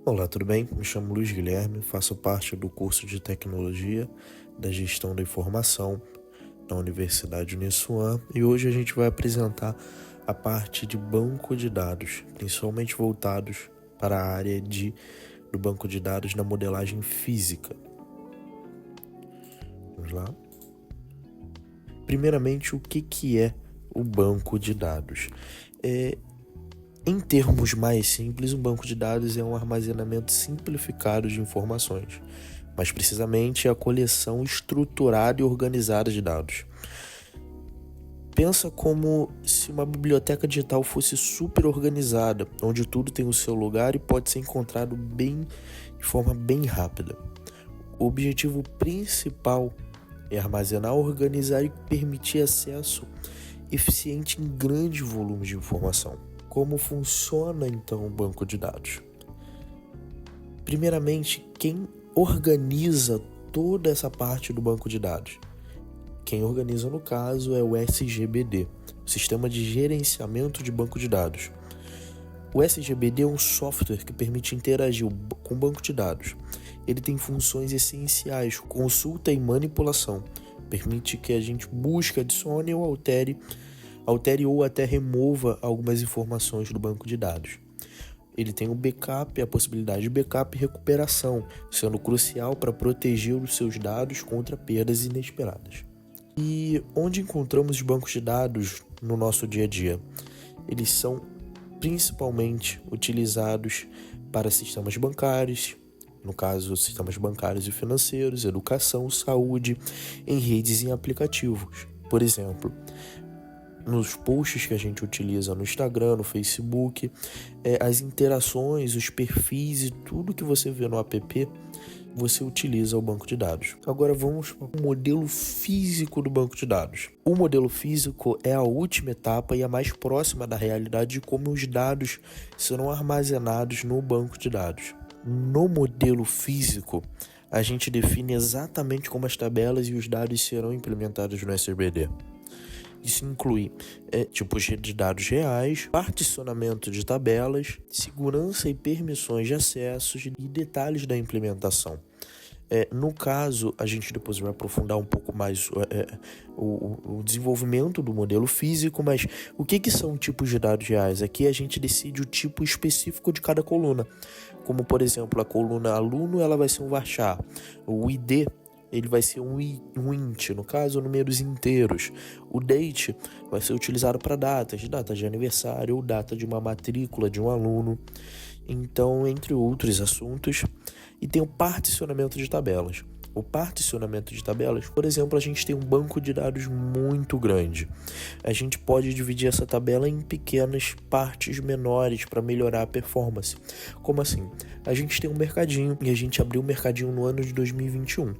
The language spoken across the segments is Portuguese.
Olá, tudo bem? Me chamo Luiz Guilherme, faço parte do curso de Tecnologia da Gestão da Informação na Universidade Uniswan e hoje a gente vai apresentar a parte de banco de dados, principalmente voltados para a área do banco de dados na modelagem física. Vamos lá? Primeiramente, o que é o banco de dados? Em termos mais simples, um banco de dados é um armazenamento simplificado de informações, mais precisamente a coleção estruturada e organizada de dados. Pensa como se uma biblioteca digital fosse super organizada, onde tudo tem o seu lugar e pode ser encontrado de forma bem rápida. O objetivo principal é armazenar, organizar e permitir acesso eficiente em grandes volumes de informação. Como funciona então o banco de dados? Primeiramente, quem organiza toda essa parte do banco de dados? Quem organiza, no caso, é o SGBD, o Sistema de Gerenciamento de Banco de Dados. O SGBD é um software que permite interagir com o banco de dados. Ele tem funções essenciais, consulta e manipulação. Permite que a gente busque, adicione ou altere ou até remova algumas informações do banco de dados. Ele tem o backup, a possibilidade de backup e recuperação, sendo crucial para proteger os seus dados contra perdas inesperadas. E onde encontramos os bancos de dados no nosso dia a dia? Eles são principalmente utilizados para sistemas bancários, no caso, sistemas bancários e financeiros, educação, saúde, em redes e em aplicativos. Por exemplo, nos posts que a gente utiliza no Instagram, no Facebook, as interações, os perfis e tudo que você vê no app, você utiliza o banco de dados. Agora vamos para o modelo físico do banco de dados. O modelo físico é a última etapa e a mais próxima da realidade de como os dados serão armazenados no banco de dados. No modelo físico, a gente define exatamente como as tabelas e os dados serão implementados no SGBD. Isso inclui tipos de dados reais, particionamento de tabelas, segurança e permissões de acessos e detalhes da implementação. No caso, a gente depois vai aprofundar um pouco mais o desenvolvimento do modelo físico, mas o que são tipos de dados reais? Aqui a gente decide o tipo específico de cada coluna, como por exemplo, a coluna aluno ela vai ser um varchar, o ID ele vai ser um int, no caso, números inteiros. O date vai ser utilizado para data de aniversário ou data de uma matrícula de um aluno. Então, entre outros assuntos. E tem o particionamento de tabelas. O particionamento de tabelas, por exemplo, a gente tem um banco de dados muito grande. A gente pode dividir essa tabela em pequenas partes menores para melhorar a performance. Como assim? A gente tem um mercadinho e a gente abriu o mercadinho no ano de 2021.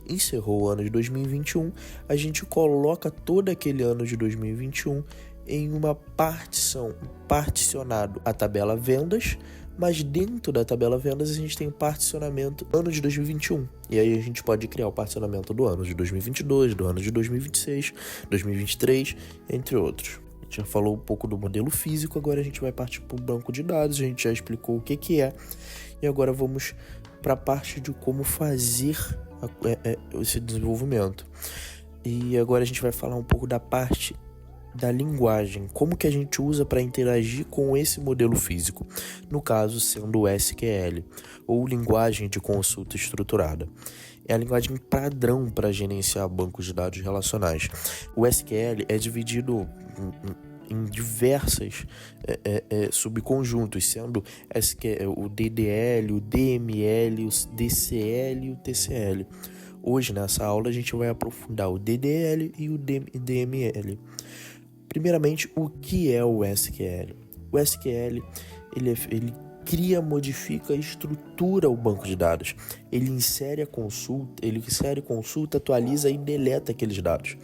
Encerrou o ano de 2021, a gente coloca todo aquele ano de 2021 em uma partição, particionado a tabela vendas, mas dentro da tabela vendas a gente tem o particionamento ano de 2021. E aí a gente pode criar o particionamento do ano de 2022, do ano de 2026, 2023, entre outros. A gente já falou um pouco do modelo físico, agora a gente vai partir para o banco de dados, a gente já explicou o que é. E agora vamos para a parte de como fazer esse desenvolvimento. E agora a gente vai falar um pouco da parte da linguagem, como que a gente usa para interagir com esse modelo físico, no caso sendo o SQL, ou linguagem de consulta estruturada. É a linguagem padrão para gerenciar bancos de dados relacionais. O SQL é dividido em diversas subconjuntos, sendo o DDL, o DML, o DCL e o TCL. Hoje, nessa aula, a gente vai aprofundar o DDL e o DML. Primeiramente, o que é o SQL? O SQL, ele cria, modifica e estrutura o banco de dados. Ele insere consulta, atualiza e deleta aqueles dados.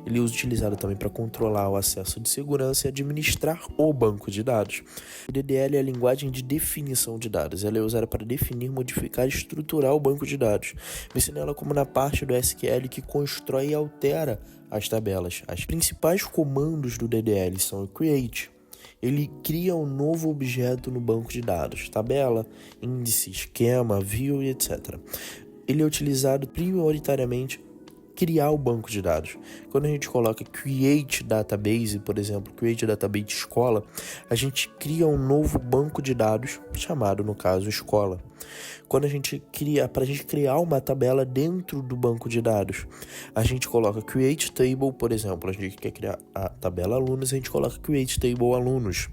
Ele é utilizado também para controlar o acesso de segurança e administrar o banco de dados. O DDL é a linguagem de definição de dados. Ela é usada para definir, modificar e estruturar o banco de dados. Pense nela como na parte do SQL que constrói e altera as tabelas. Os principais comandos do DDL são o create, ele cria um novo objeto no banco de dados, tabela, índice, esquema, view e etc. Ele é utilizado prioritariamente criar o banco de dados. Quando a gente coloca create database, por exemplo, create database escola, a gente cria um novo banco de dados chamado, no caso, escola. Quando a gente cria, para a gente criar uma tabela dentro do banco de dados, a gente coloca create table, por exemplo, a gente quer criar a tabela alunos, a gente coloca create table alunos.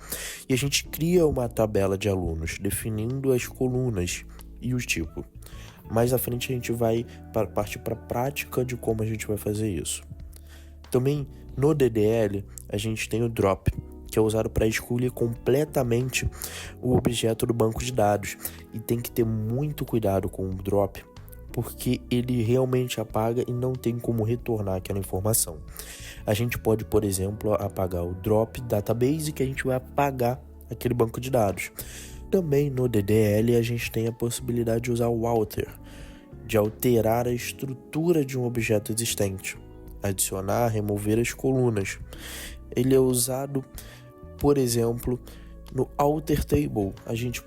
E a gente cria uma tabela de alunos, definindo as colunas e os tipos. Mais à frente a gente vai partir para a prática de como a gente vai fazer isso. Também no DDL a gente tem o drop, que é usado para excluir completamente o objeto do banco de dados. E tem que ter muito cuidado com o drop, porque ele realmente apaga e não tem como retornar aquela informação. A gente pode, por exemplo, apagar o drop database, que a gente vai apagar aquele banco de dados. Também no DDL a gente tem a possibilidade de usar o alter, de alterar a estrutura de um objeto existente, adicionar, remover as colunas. Ele é usado, por exemplo, no alter table. A gente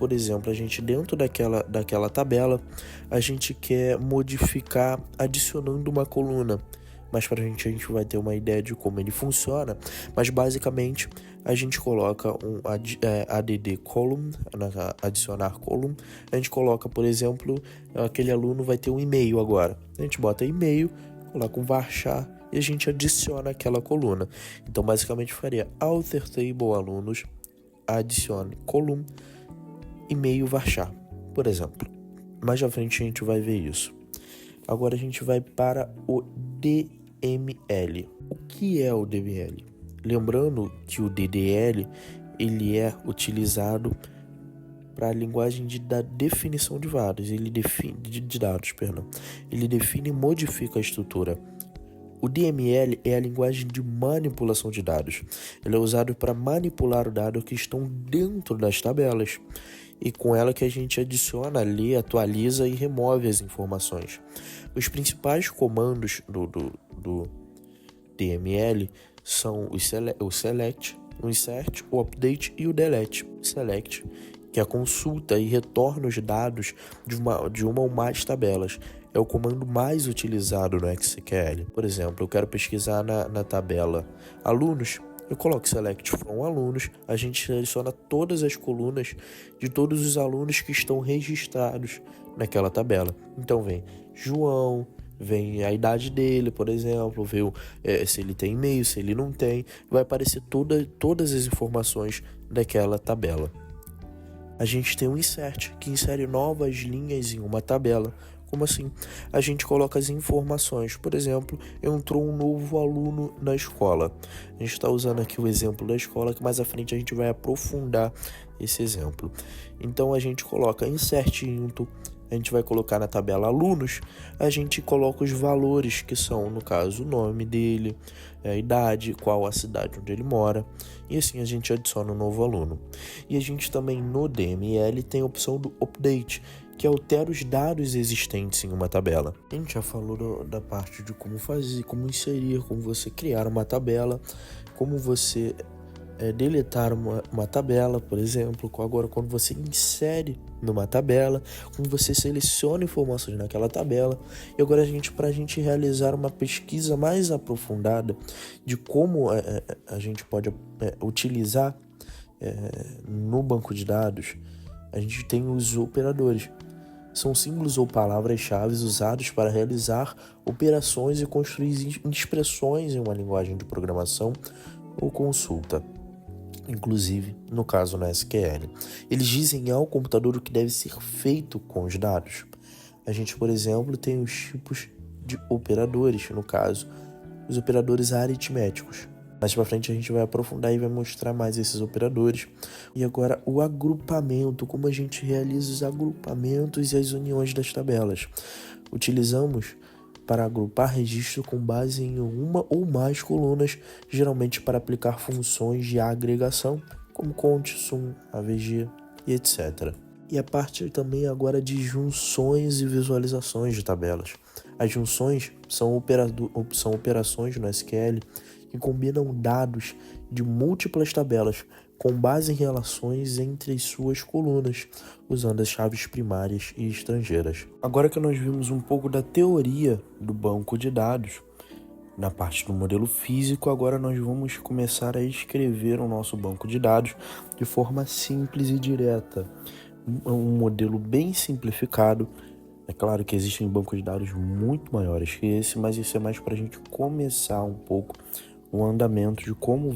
dentro daquela tabela, a gente quer modificar adicionando uma coluna. Mas para a gente vai ter uma ideia de como ele funciona. Mas basicamente a gente coloca um add column, adicionar column. A gente coloca, por exemplo, aquele aluno vai ter um e-mail agora. A gente bota e-mail, coloca um varchar e a gente adiciona aquela coluna. Então basicamente faria alter table alunos, adicione column, e-mail varchar, por exemplo. Mais à frente a gente vai ver isso. Agora a gente vai para o DML. O que é o DML? Lembrando que o DDL ele é utilizado para a linguagem da definição de dados. Ele define e modifica a estrutura. O DML é a linguagem de manipulação de dados. Ele é usado para manipular os dados que estão dentro das tabelas. E com ela que a gente adiciona, lê, atualiza e remove as informações. Os principais comandos do DML são o select, o insert, o update e o delete. Select, que é a consulta e retorna os dados de uma ou mais tabelas. É o comando mais utilizado no SQL. Por exemplo, eu quero pesquisar na tabela alunos, eu coloco select from alunos, a gente seleciona todas as colunas de todos os alunos que estão registrados naquela tabela. Então vem João, vem a idade dele, por exemplo, vê se ele tem e-mail, se ele não tem, vai aparecer todas as informações daquela tabela. A gente tem um insert, que insere novas linhas em uma tabela. Como assim? A gente coloca as informações. Por exemplo, entrou um novo aluno na escola. A gente está usando aqui o exemplo da escola, que mais à frente a gente vai aprofundar esse exemplo. Então a gente coloca insert into, a gente vai colocar na tabela alunos, a gente coloca os valores que são, no caso, o nome dele, a idade, qual a cidade onde ele mora, e assim a gente adiciona um novo aluno. E a gente também no DML tem a opção do update, que altera os dados existentes em uma tabela. A gente já falou da parte de como fazer, como inserir, como você criar uma tabela, como você deletar uma tabela, por exemplo. Agora, quando você insere numa tabela, como você seleciona informações naquela tabela. E agora para a gente realizar uma pesquisa mais aprofundada de como a gente pode utilizar no banco de dados, a gente tem os operadores. São símbolos ou palavras-chave usados para realizar operações e construir expressões em uma linguagem de programação ou consulta. Inclusive, no caso na SQL, eles dizem ao computador o que deve ser feito com os dados. A gente, por exemplo, tem os tipos de operadores, no caso, os operadores aritméticos. Mais pra frente a gente vai aprofundar e vai mostrar mais esses operadores. E agora o agrupamento, como a gente realiza os agrupamentos e as uniões das tabelas. Utilizamos para agrupar registro com base em uma ou mais colunas, geralmente para aplicar funções de agregação, como count, sum, avg e etc. E a parte também agora de junções e visualizações de tabelas. As junções são operações no SQL que combinam dados de múltiplas tabelas com base em relações entre as suas colunas, usando as chaves primárias e estrangeiras. Agora que nós vimos um pouco da teoria do banco de dados, na parte do modelo físico, agora nós vamos começar a escrever o nosso banco de dados de forma simples e direta. Um modelo bem simplificado. É claro que existem bancos de dados muito maiores que esse, mas isso é mais para a gente começar um pouco o andamento de como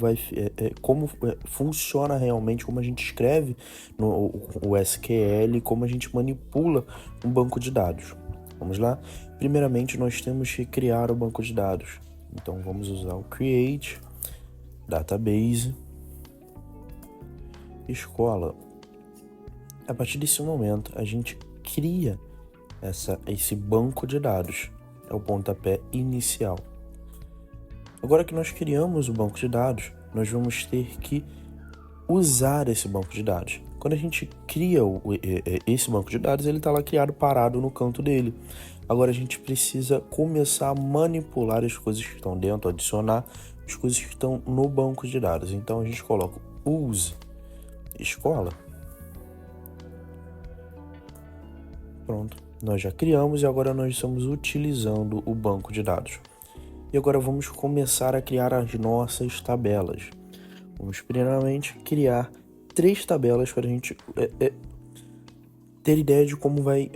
funciona realmente, como a gente escreve o SQL, como a gente manipula um banco de dados. Vamos lá? Primeiramente, nós temos que criar o banco de dados. Então, vamos usar o create, database, escola. A partir desse momento, a gente cria esse banco de dados. É o pontapé inicial. Agora que nós criamos o banco de dados, nós vamos ter que usar esse banco de dados. Quando a gente cria esse banco de dados, ele está lá criado, parado no canto dele. Agora a gente precisa começar a manipular as coisas que estão dentro, adicionar as coisas que estão no banco de dados. Então a gente coloca use escola. Pronto, nós já criamos e agora nós estamos utilizando o banco de dados. E agora vamos começar a criar as nossas tabelas. Vamos primeiramente criar 3 tabelas para a gente ter ideia de como vai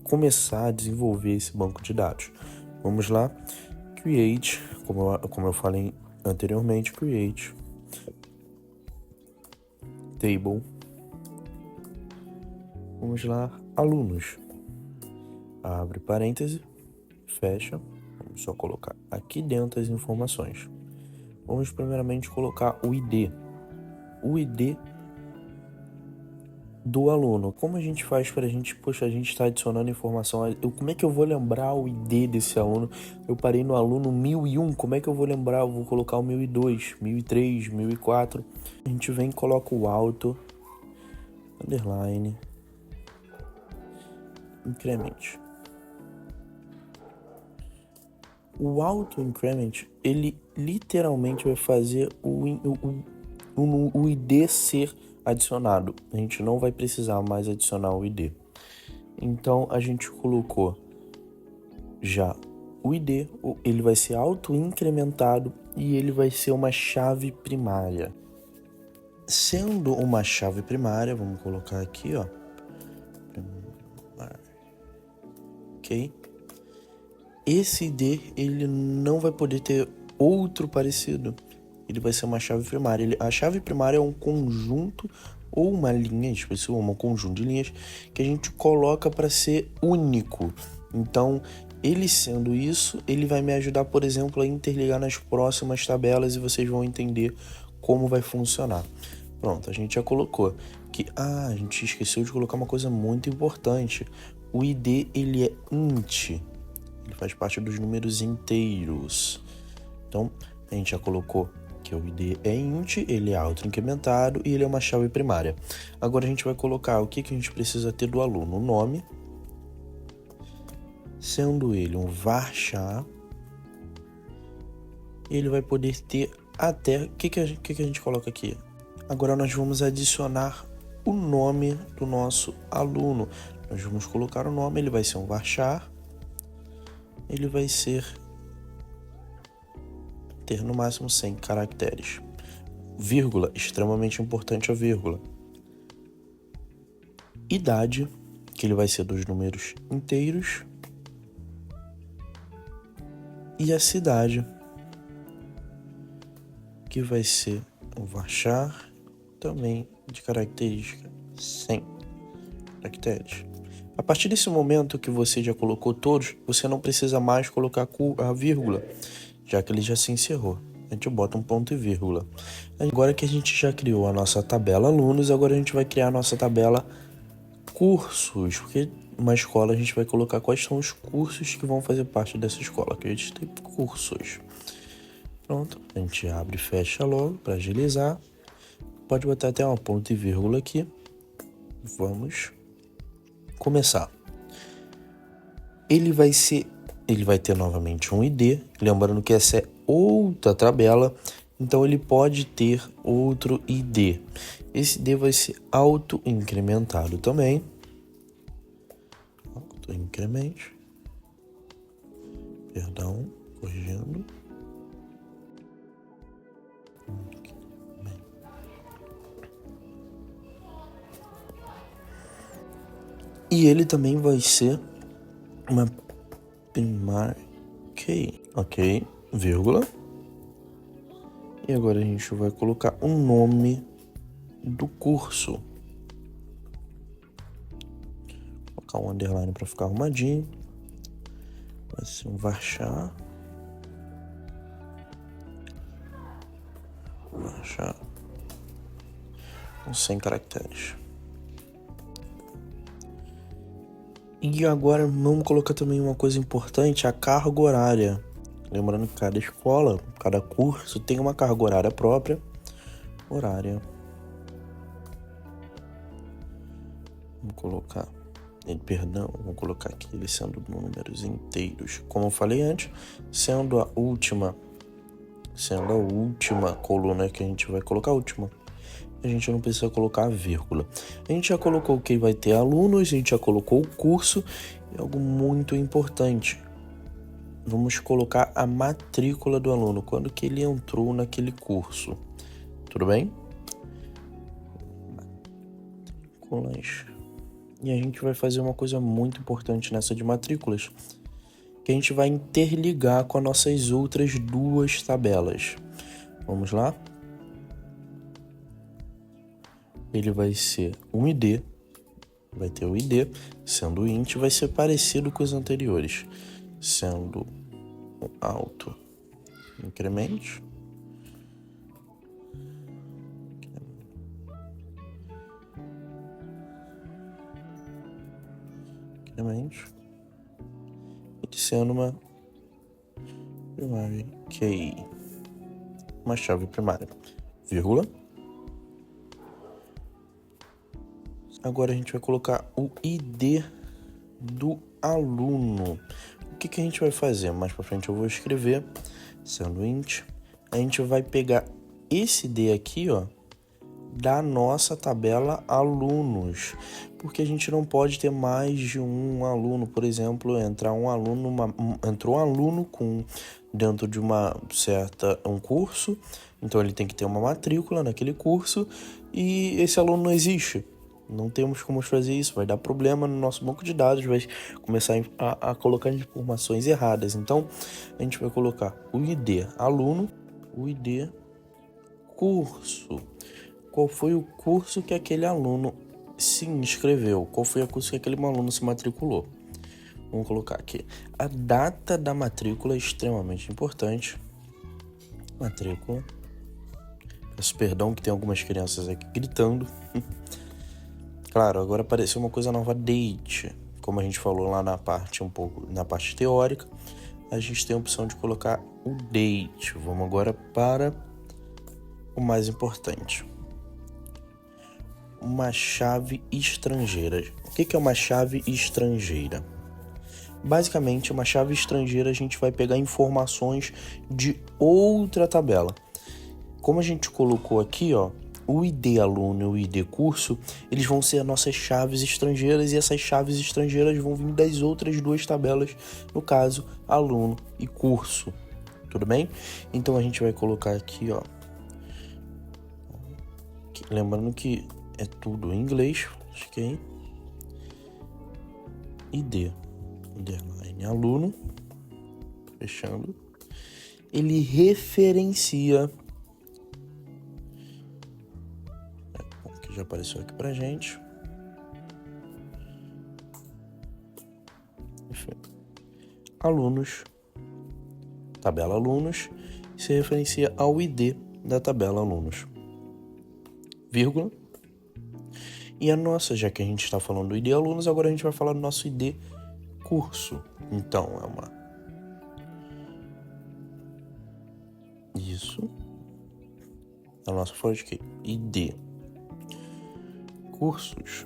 começar a desenvolver esse banco de dados. Vamos lá, create, como eu falei anteriormente, create table. Vamos lá, alunos. Abre parêntese, fecha. Vamos só colocar aqui dentro as informações. Vamos primeiramente colocar o ID. O ID do aluno. Como a gente faz para a gente está adicionando informação. Como é que eu vou lembrar o ID desse aluno? Eu parei no aluno 1001. Como é que eu vou lembrar? Eu vou colocar o 1002, 1003, 1004. A gente vem e coloca o auto, underline, increment. O auto increment, ele literalmente vai fazer o ID ser adicionado. A gente não vai precisar mais adicionar o ID. Então a gente colocou já o ID, ele vai ser auto incrementado e ele vai ser uma chave primária. Sendo uma chave primária, vamos colocar aqui, ó. Ok? Esse ID, ele não vai poder ter outro parecido. Ele vai ser uma chave primária. A chave primária é um conjunto ou uma linha específica, um conjunto de linhas que a gente coloca para ser único. Então, ele sendo isso, ele vai me ajudar, por exemplo, a interligar nas próximas tabelas e vocês vão entender como vai funcionar. Pronto, a gente já colocou que a gente esqueceu de colocar uma coisa muito importante. O ID, ele é int. Ele faz parte dos números inteiros. Então, a gente já colocou que o ID é int, ele é auto-incrementado e ele é uma chave primária. Agora a gente vai colocar o que a gente precisa ter do aluno. O nome, sendo ele um varchar, ele vai poder ter até... O que a gente coloca aqui? Agora nós vamos adicionar o nome do nosso aluno. Nós vamos colocar o nome, ele vai ser um varchar. Ele vai ter no máximo 100 caracteres. Vírgula, extremamente importante a vírgula. Idade, que ele vai ser dos números inteiros. E a cidade, que vai ser um varchar, também de característica 100 caracteres. A partir desse momento que você já colocou todos, você não precisa mais colocar a vírgula, já que ele já se encerrou. A gente bota um ponto e vírgula. Agora que a gente já criou a nossa tabela alunos, agora a gente vai criar a nossa tabela cursos, porque uma escola a gente vai colocar quais são os cursos que vão fazer parte dessa escola, que a gente tem cursos. Pronto, a gente abre e fecha logo para agilizar. Pode botar até uma ponto e vírgula aqui. Vamos começar. Ele vai ter novamente um ID, lembrando que essa é outra tabela Então ele pode ter outro ID. Esse ID vai ser auto-incrementado também. Auto-incremente. Perdão, corrigindo. E ele também vai ser uma primária. Ok, vírgula. E agora a gente vai colocar o nome do curso. Vou colocar um underline para ficar arrumadinho. Vai ser um varchar. Com 100 caracteres. E agora vamos colocar também uma coisa importante, a carga horária. Lembrando que cada escola, cada curso tem uma carga horária própria. Horária. Vamos colocar aqui ele sendo números inteiros. Como eu falei antes, sendo a última coluna que a gente vai colocar, a gente não precisa colocar a vírgula. A gente já colocou que vai ter alunos, a gente já colocou o curso, e algo muito importante. Vamos colocar a matrícula do aluno, quando que ele entrou naquele curso. Tudo bem? Matrículas. E a gente vai fazer uma coisa muito importante nessa de matrículas, que a gente vai interligar com as nossas outras duas tabelas. Vamos lá? Ele vai ser um ID, vai ter o ID, sendo int, vai ser parecido com os anteriores, sendo auto incremente, e sendo uma primária key, uma chave primária, vírgula. Agora a gente vai colocar o ID do aluno. O que a gente vai fazer? Mais para frente eu vou escrever, sendo int. A gente vai pegar esse ID aqui, ó, da nossa tabela alunos, porque a gente não pode ter mais de um aluno. Por exemplo, entrou um aluno dentro de um curso, então ele tem que ter uma matrícula naquele curso, e esse aluno não existe. Não temos como fazer isso, vai dar problema no nosso banco de dados, vai começar a colocar informações erradas. Então, a gente vai colocar o ID aluno, o ID curso. Qual foi o curso que aquele aluno se inscreveu? Qual foi o curso que aquele aluno se matriculou? Vamos colocar aqui. A data da matrícula é extremamente importante. Matrícula. Peço perdão que tem algumas crianças aqui gritando. Claro, agora apareceu uma coisa nova, date. Como a gente falou lá na parte teórica, a gente tem a opção de colocar o date. Vamos agora para o mais importante. Uma chave estrangeira. O que é uma chave estrangeira? Basicamente, uma chave estrangeira a gente vai pegar informações de outra tabela. Como a gente colocou aqui, ó, o ID aluno e o ID curso, eles vão ser as nossas chaves estrangeiras, e essas chaves estrangeiras vão vir das outras duas tabelas, no caso, aluno e curso. Tudo bem? Então a gente vai colocar aqui, ó. Lembrando que é tudo em inglês, ok? ID, underline aluno, fechando. Ele referencia, que já apareceu aqui pra gente. Enfim. Alunos, tabela alunos, se referencia ao ID da tabela alunos. Vírgula. E a nossa, já que a gente está falando do ID alunos, agora a gente vai falar do nosso ID curso. Então, é uma... Isso. A nossa folha de quê? ID cursos.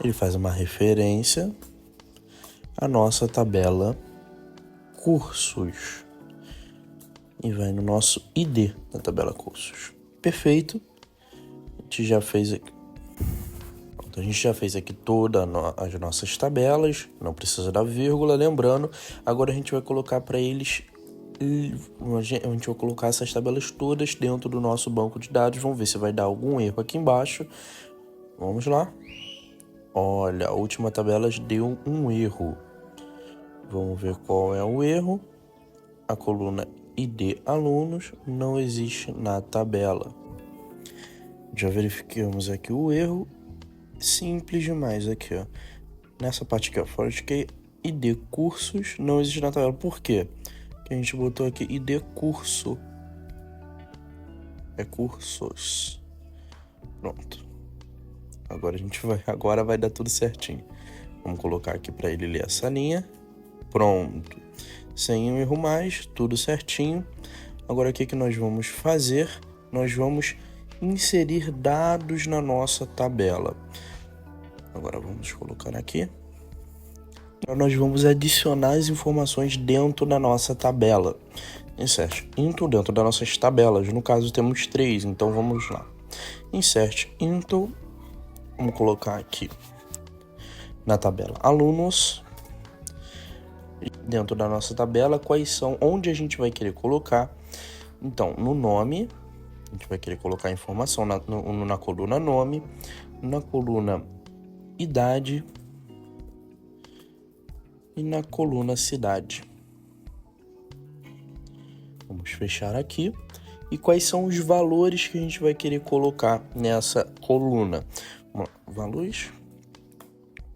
Ele faz uma referência à nossa tabela cursos. E vai no nosso ID da tabela cursos. Perfeito. A gente já fez aqui. Pronto, a gente já fez aqui todas as nossas tabelas. Não precisa da vírgula, lembrando. Agora a gente vai colocar para eles. A gente vai colocar essas tabelas todas dentro do nosso banco de dados. Vamos ver se vai dar algum erro aqui embaixo. Vamos lá. Olha, a última tabela deu um erro. Vamos ver qual é o erro. A coluna ID alunos não existe na tabela. Já verificamos aqui o erro. Simples demais aqui, ó. Nessa parte aqui, ó, ForestKey ID cursos não existe na tabela. Por quê? Porque a gente botou aqui ID curso. É cursos. Pronto. Agora vai dar tudo certinho. Vamos colocar aqui para ele ler essa linha. Pronto. Sem um erro mais, tudo certinho. Agora o que nós vamos fazer? Nós vamos inserir dados na nossa tabela. Agora vamos colocar aqui. Nós vamos adicionar as informações dentro da nossa tabela. Insert into dentro das nossas tabelas. No caso temos 3, então vamos lá. Insert into. Vamos colocar aqui na tabela alunos. Dentro da nossa tabela, quais são, onde a gente vai querer colocar. Então, no nome, a gente vai querer colocar a informação na coluna nome, na coluna idade e na coluna cidade. Vamos fechar aqui. E quais são os valores que a gente vai querer colocar nessa coluna? Valores.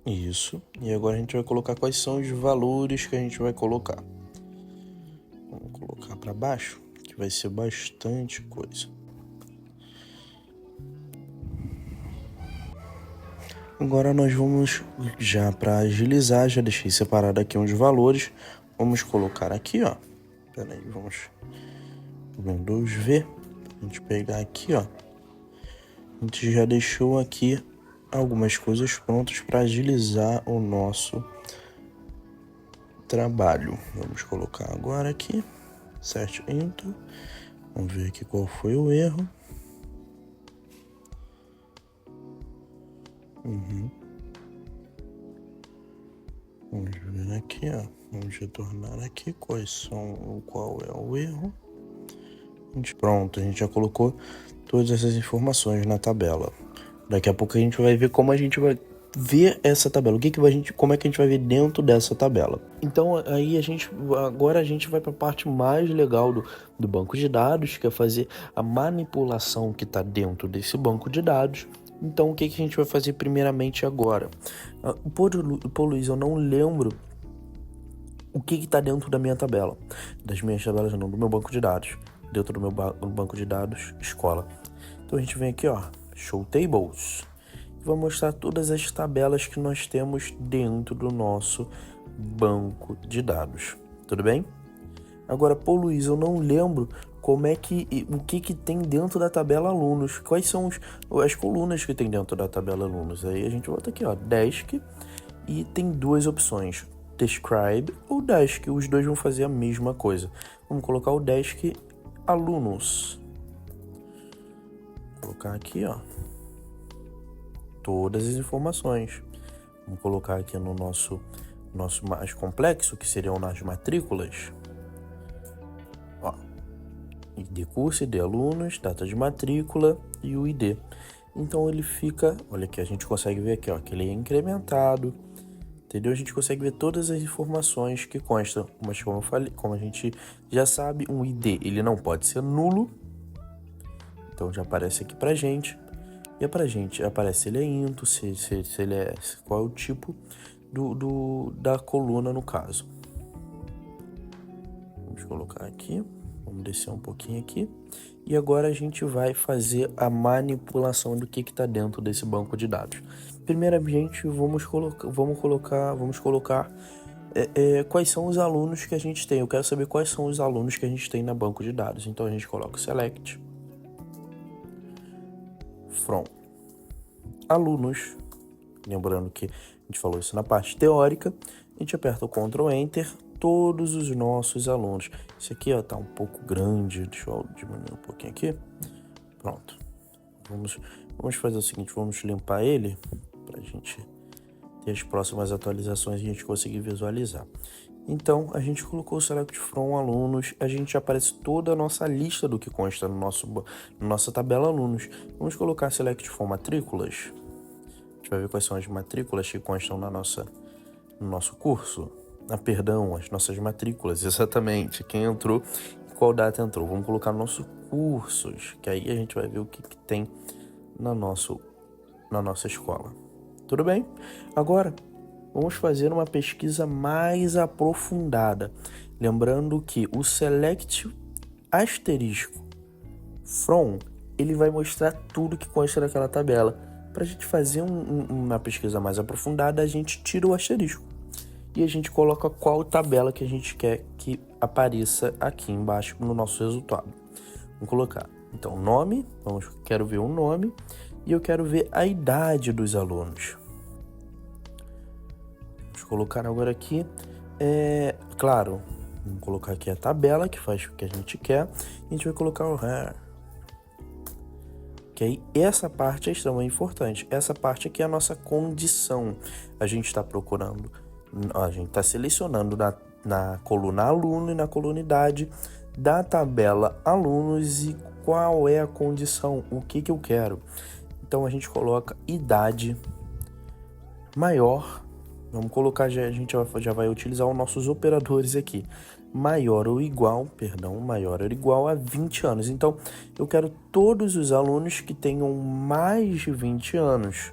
Isso. E agora a gente vai colocar quais são os valores que a gente vai colocar. Vamos colocar para baixo, que vai ser bastante coisa. Agora nós vamos, já para agilizar, já deixei separado aqui uns valores. Vamos colocar aqui, ó. Espera aí, vamos Windows V. A gente pegar aqui, ó. A gente já deixou aqui algumas coisas prontas para agilizar o nosso trabalho. Vamos colocar agora aqui, Insert into. Vamos ver aqui qual foi o erro. Vamos ver aqui, ó. Vamos retornar aqui qual é o erro. Pronto, a gente já colocou todas essas informações na tabela. Daqui a pouco a gente vai ver como a gente vai ver essa tabela. Como é que a gente vai ver dentro dessa tabela. Então aí agora a gente vai para a parte mais legal do banco de dados, que é fazer a manipulação que está dentro desse banco de dados. Então o que a gente vai fazer primeiramente agora? Pô, Luiz, eu não lembro o que está dentro da minha tabela. Das minhas tabelas não, do meu banco de dados. Dentro do meu banco de dados, escola. Então a gente vem aqui, ó, Show Tables. Vou mostrar todas as tabelas que nós temos dentro do nosso banco de dados. Tudo bem? Agora, pô, Luiz, eu não lembro o que tem dentro da tabela alunos. Quais são as colunas que tem dentro da tabela alunos? Aí a gente volta aqui, ó, Desk, e tem duas opções, Describe ou Desk. Os dois vão fazer a mesma coisa. Vamos colocar o Desk alunos. Vou colocar aqui, ó, todas as informações. Vamos colocar aqui no nosso mais complexo, que seriam nas matrículas. Ó, ID curso, ID alunos, data de matrícula e o ID. Então ele fica, olha aqui, a gente consegue ver aqui, ó, que ele é incrementado, entendeu? A gente consegue ver todas as informações que constam, mas como eu falei, como a gente já sabe, um ID ele não pode ser nulo. Então já aparece aqui pra gente. E pra gente aparece se ele é into, se ele é, qual é o tipo da coluna no caso. Vamos colocar aqui, vamos descer um pouquinho aqui. E agora a gente vai fazer a manipulação do que está dentro desse banco de dados. Primeiramente, vamos colocar quais são os alunos que a gente tem. Eu quero saber quais são os alunos que a gente tem na banco de dados. Então a gente coloca select from alunos. Lembrando que a gente falou isso na parte teórica. A gente aperta o Ctrl Enter todos os nossos alunos. Esse aqui, ó, tá um pouco grande. Deixa eu diminuir um pouquinho aqui. Pronto. Vamos fazer o seguinte, vamos limpar ele pra gente ter as próximas atualizações e a gente conseguir visualizar. Então, a gente colocou o Select From Alunos, a gente aparece toda a nossa lista do que consta no nossa tabela alunos. Vamos colocar Select From Matrículas. A gente vai ver quais são as matrículas que constam no nosso curso. Perdão, as nossas matrículas, exatamente. Quem entrou e qual data entrou. Vamos colocar nossos cursos, que aí a gente vai ver o que tem na nossa escola. Tudo bem? Agora, vamos fazer uma pesquisa mais aprofundada. Lembrando que o Select asterisco From, ele vai mostrar tudo que consta naquela tabela. Para a gente fazer uma pesquisa mais aprofundada, a gente tira o asterisco e a gente coloca qual tabela que a gente quer que apareça aqui embaixo no nosso resultado. Vamos colocar, então, nome, quero ver o nome e eu quero ver a idade dos alunos. Vamos colocar agora aqui, claro, vamos colocar aqui a tabela que faz o que a gente quer e a gente vai colocar o where. Okay? Essa parte é extremamente importante. Essa parte aqui é a nossa condição. A gente está procurando, a gente está selecionando na coluna aluno e na coluna idade da tabela alunos e qual é a condição, o que eu quero. Então a gente coloca idade maior, vamos colocar, a gente já vai utilizar os nossos operadores aqui, maior ou igual a 20 anos. Então eu quero todos os alunos que tenham mais de 20 anos.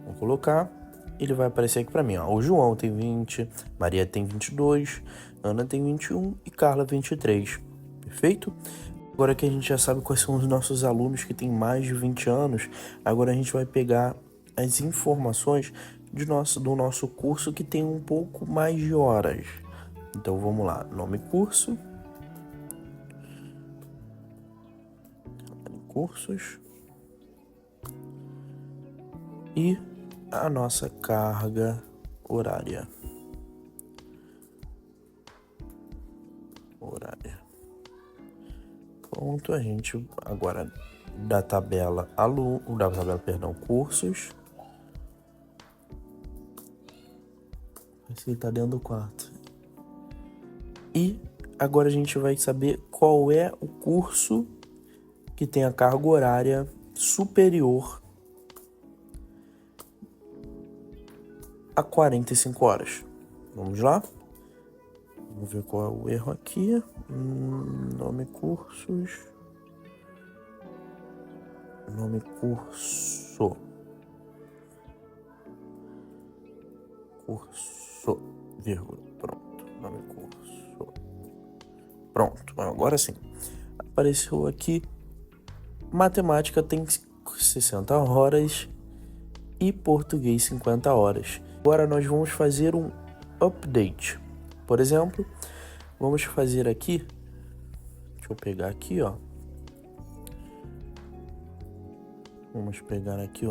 Vou colocar, ele vai aparecer aqui para mim, ó. O João tem 20, Maria tem 22, Ana tem 21 e Carla 23. Perfeito? Agora que a gente já sabe quais são os nossos alunos que têm mais de 20 anos, agora a gente vai pegar as informações do nosso curso que tem um pouco mais de horas. Então vamos lá, nome curso, cursos e a nossa carga horária. Pronto, a gente agora da tabela cursos. Esse tá dentro do quarto. E agora a gente vai saber qual é o curso que tem a carga horária superior a 45 horas. Vamos lá? Vamos ver qual é o erro aqui. Nome cursos. Nome curso. Curso, vírgula. Pronto. Nome curso. Pronto. Agora sim. Apareceu aqui. Matemática tem 60 horas e português 50 horas. Agora nós vamos fazer um update. Por exemplo, vamos fazer aqui, deixa eu pegar aqui, ó. Vamos pegar aqui,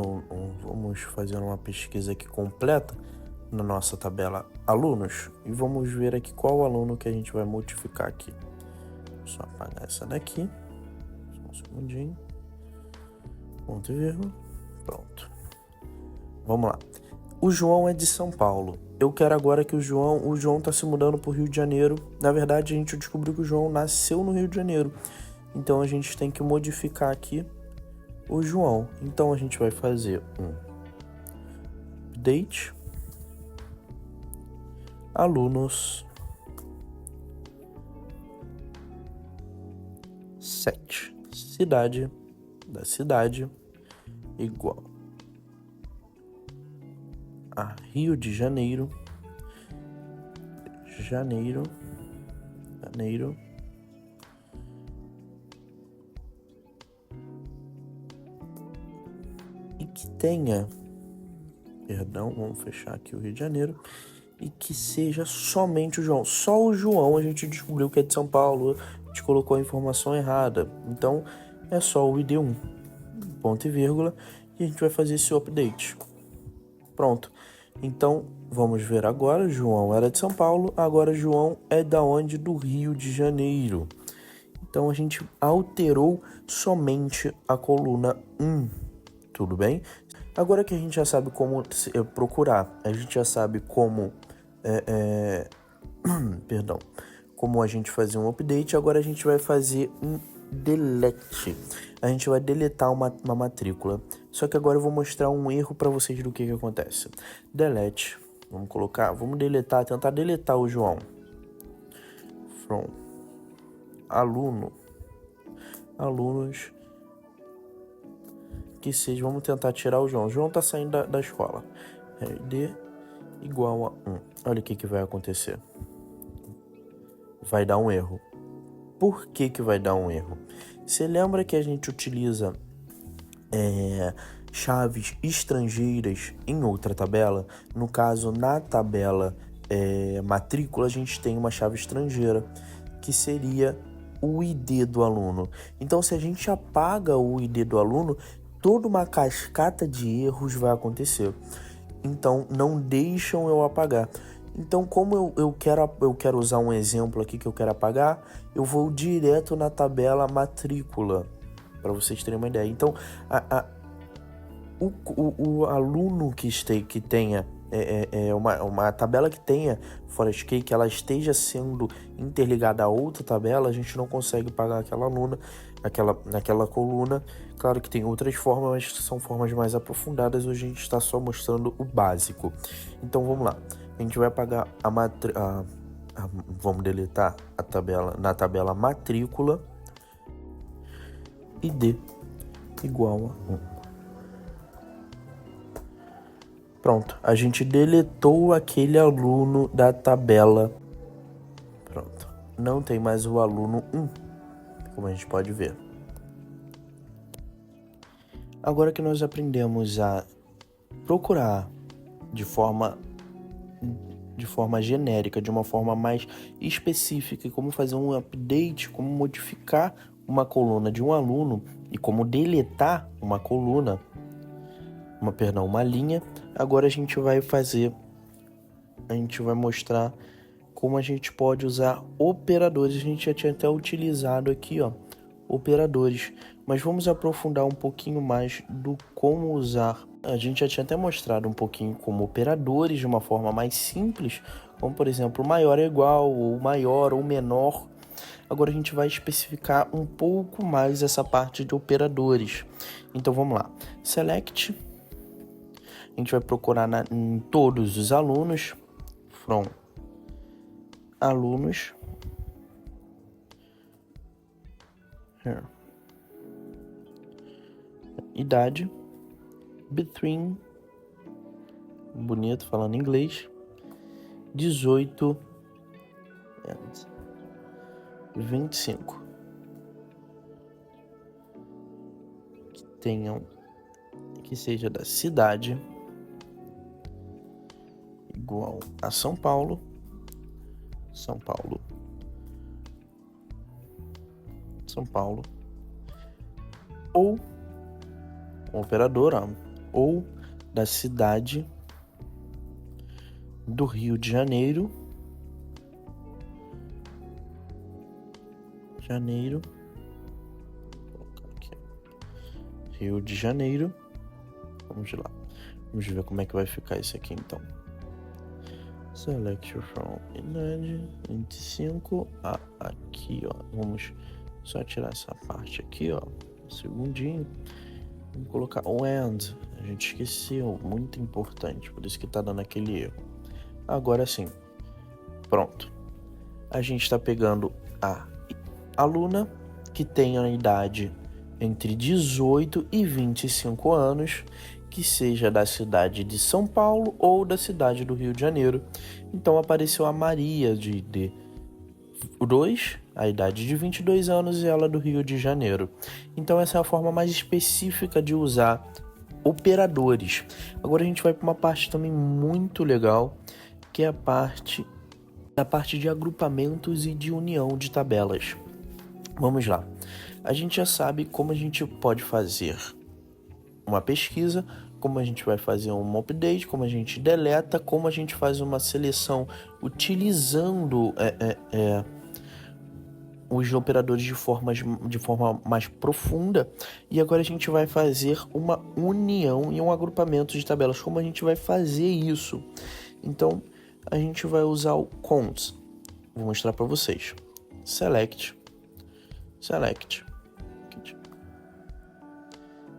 vamos fazer uma pesquisa aqui completa na nossa tabela alunos e vamos ver aqui qual aluno que a gente vai modificar aqui. Vou só apagar essa daqui, só um segundinho, ponto e vírgula, pronto. Vamos lá. O João é de São Paulo. Eu quero agora que o João tá se mudando pro Rio de Janeiro. Na verdade, a gente descobriu que o João nasceu no Rio de Janeiro. Então, a gente tem que modificar aqui o João. Então, a gente vai fazer um update alunos 7. Cidade da cidade igual a Rio de Janeiro, e que tenha, vamos fechar aqui o Rio de Janeiro, e que seja somente o João. Só o João a gente descobriu que é de São Paulo, a gente colocou a informação errada, então é só o ID1, ponto e vírgula, e a gente vai fazer esse update. Pronto. Então, vamos ver agora. João era de São Paulo, agora João é da onde? Do Rio de Janeiro. Então, a gente alterou somente a coluna 1, tudo bem? Agora que a gente já sabe como procurar, a gente já sabe como, como a gente fazer um update, agora a gente vai fazer um delete. A gente vai deletar uma matrícula. Só que agora eu vou mostrar um erro para vocês do que acontece. Delete. Vamos deletar, tentar deletar o João. From alunos que seja, vamos tentar tirar o João. O João tá saindo da escola. RD igual a 1. Olha o que vai acontecer. Vai dar um erro. Por que vai dar um erro? Você lembra que a gente utiliza chaves estrangeiras em outra tabela? No caso, na tabela matrícula, a gente tem uma chave estrangeira, que seria o ID do aluno. Então, se a gente apaga o ID do aluno, toda uma cascata de erros vai acontecer. Então, não deixam eu apagar. Então, como eu quero usar um exemplo aqui que eu quero apagar, eu vou direto na tabela matrícula, para vocês terem uma ideia. Então, o aluno que tenha uma tabela que tenha Forest Key, que ela esteja sendo interligada a outra tabela, a gente não consegue pagar aquela aluna, naquela coluna. Claro que tem outras formas, mas são formas mais aprofundadas. Hoje a gente está só mostrando o básico. Então vamos lá. A gente vai apagar vamos deletar a tabela na tabela matrícula, ID igual a 1. Pronto, a gente deletou aquele aluno da tabela. Pronto, não tem mais o aluno 1, como a gente pode ver. Agora que nós aprendemos a procurar de forma genérica, de uma forma mais específica, e como fazer um update, como modificar uma coluna de um aluno e como deletar uma coluna, uma linha. Agora a gente vai mostrar como a gente pode usar operadores. A gente já tinha até utilizado aqui, operadores, mas vamos aprofundar um pouquinho mais do como usar. A gente já tinha até mostrado um pouquinho como operadores de uma forma mais simples, como por exemplo, maior é igual, ou maior ou menor. Agora a gente vai especificar um pouco mais essa parte de operadores. Então vamos lá. Select. A gente vai procurar em todos os alunos. From alunos. Here. Idade. Between. Bonito, falando inglês. 18 and 25. Que seja da cidade igual a São Paulo. São Paulo. Ou operadora, ou da cidade do Rio de Janeiro. Vou colocar aqui. Rio de Janeiro. Vamos lá. Vamos ver como é que vai ficar isso aqui então. Select from idade 25 aqui, Vamos só tirar essa parte aqui, Um segundinho. Vamos colocar o AND. A gente esqueceu, muito importante, por isso que tá dando aquele erro. Agora sim. Pronto. A gente está pegando a aluna que tem a idade entre 18 e 25 anos, que seja da cidade de São Paulo ou da cidade do Rio de Janeiro. Então apareceu a Maria de 2, a idade de 22 anos, e ela do Rio de Janeiro. Então essa é a forma mais específica de usar operadores. Agora a gente vai para uma parte também muito legal, que é a parte de agrupamentos e de união de tabelas. Vamos lá. A gente já sabe como a gente pode fazer uma pesquisa como a gente vai fazer um update, como a gente deleta, como a gente faz uma seleção utilizando os operadores de forma mais profunda. E agora a gente vai fazer uma união e um agrupamento de tabelas. Como a gente vai fazer isso? Então, a gente vai usar o cons. Vou mostrar para vocês. Select.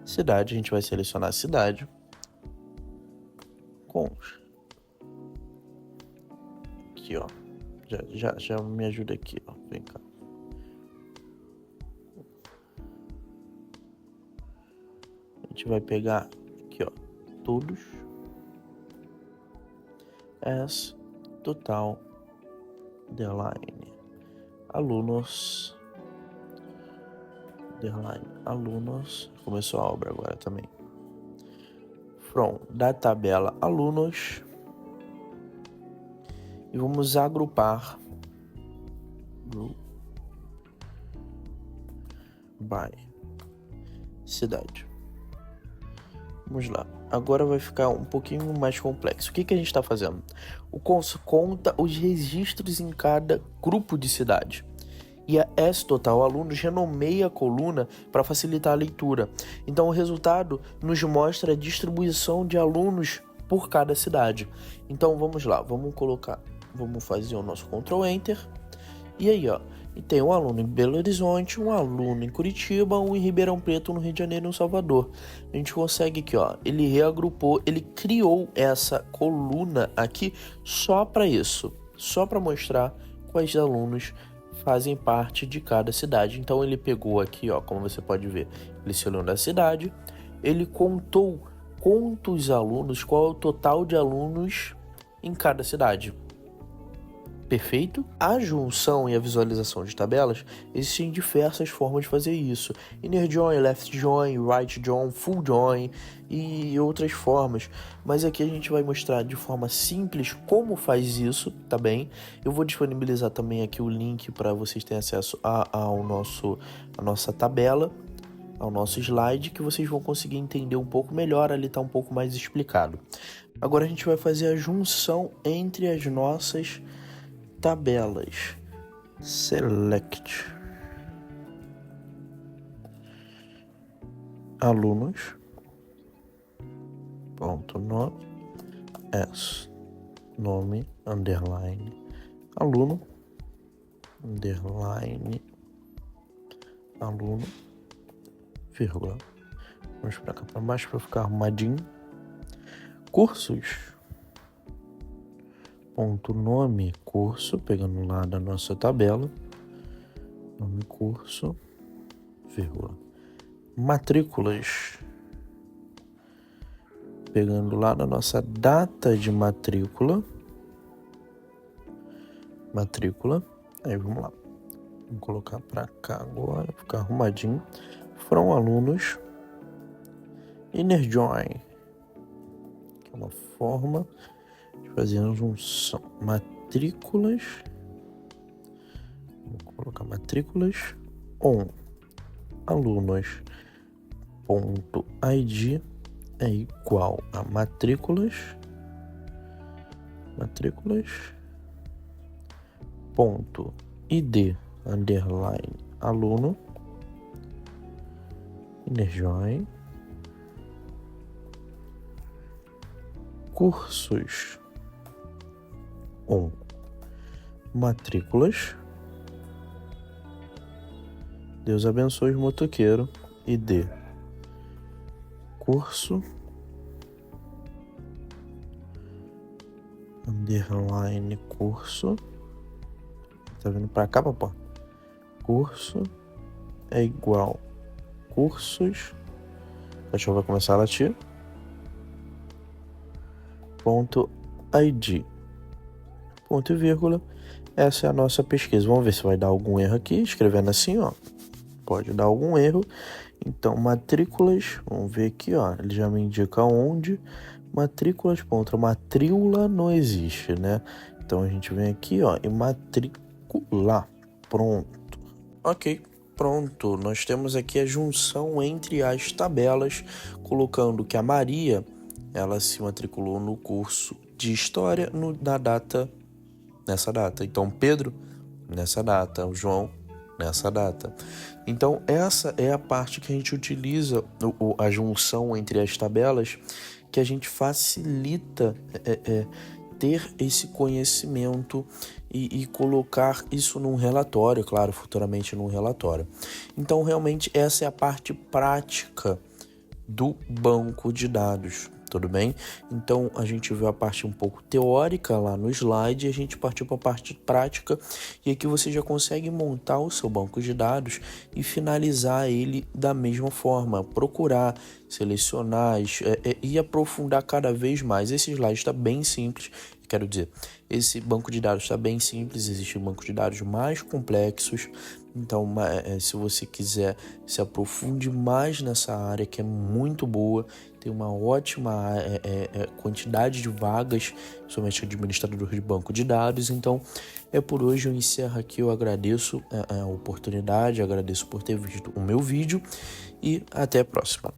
Cidade, a gente vai selecionar a cidade. Cons. Aqui, ó. Já me ajuda aqui, ó. Vem cá. A gente vai pegar aqui, ó, todos as total underline alunos underline alunos. Começou a obra agora também. From da tabela alunos e vamos agrupar by cidade. Vamos lá. Agora vai ficar um pouquinho mais complexo. O que a gente está fazendo? O cons conta os registros em cada grupo de cidade. E a S-Total Alunos renomeia a coluna para facilitar a leitura. Então o resultado nos mostra a distribuição de alunos por cada cidade. Então vamos lá, vamos fazer o nosso Ctrl Enter. E aí, ó, e tem um aluno em Belo Horizonte, um aluno em Curitiba, um em Ribeirão Preto, no Rio de Janeiro e no Salvador. A gente consegue aqui, ó, ele reagrupou, ele criou essa coluna aqui só para isso, só para mostrar quais alunos fazem parte de cada cidade. Então ele pegou aqui, ó, como você pode ver, ele selecionou a cidade, ele contou quantos alunos, qual é o total de alunos em cada cidade. Perfeito? A junção e a visualização de tabelas, existem diversas formas de fazer isso. Inner join, left join, right join, full join e outras formas. Mas aqui a gente vai mostrar de forma simples como faz isso, tá bem? Eu vou disponibilizar também aqui o link para vocês terem acesso à nossa tabela, ao nosso slide, que vocês vão conseguir entender um pouco melhor, ali tá um pouco mais explicado. Agora a gente vai fazer a junção entre as nossas tabelas. Select alunos ponto no s nome underline aluno underline aluno vírgula. Vamos para cá para baixo para ficar arrumadinho. Cursos ponto nome curso, pegando lá da nossa tabela, nome curso, vírgula. Matrículas, pegando lá da nossa data de matrícula, aí vamos lá, vamos colocar para cá agora, ficar arrumadinho. From alunos, inner join, que é uma forma fazer a junção. Matrículas, vou colocar matrículas on alunos ponto id é igual a matrículas ponto id underline aluno inner join cursos matrículas, Deus abençoe o motoqueiro, ID curso underline curso, tá vindo pra cá, papai? Curso é igual cursos, o cachorro vai começar a latir, ponto ID, ponto e vírgula. Essa é a nossa pesquisa. Vamos ver se vai dar algum erro aqui, escrevendo assim, ó, pode dar algum erro. Então, matrículas, vamos ver aqui, ó, ele já me indica onde. Matrículas, ponto, matrícula não existe, né? Então a gente vem aqui, ó, e matricular, pronto. Ok, pronto, nós temos aqui a junção entre as tabelas, colocando que a Maria, ela se matriculou no curso de História nessa data. Então, Pedro, nessa data. O João, nessa data. Então, essa é a parte que a gente utiliza, a junção entre as tabelas, que a gente facilita ter esse conhecimento e colocar isso num relatório, claro, futuramente num relatório. Então, realmente, essa é a parte prática do banco de dados, tudo bem? Então, a gente viu a parte um pouco teórica lá no slide e a gente partiu para a parte prática, e aqui você já consegue montar o seu banco de dados e finalizar ele da mesma forma, procurar, selecionar e aprofundar cada vez mais. Esse slide está bem simples, quero dizer, esse banco de dados está bem simples, existem bancos de dados mais complexos. Então, se você quiser, se aprofunde mais nessa área, que é muito boa, tem uma ótima quantidade de vagas, somente administrador de banco de dados. Então, por hoje eu encerro aqui, eu agradeço a oportunidade, agradeço por ter visto o meu vídeo e até a próxima.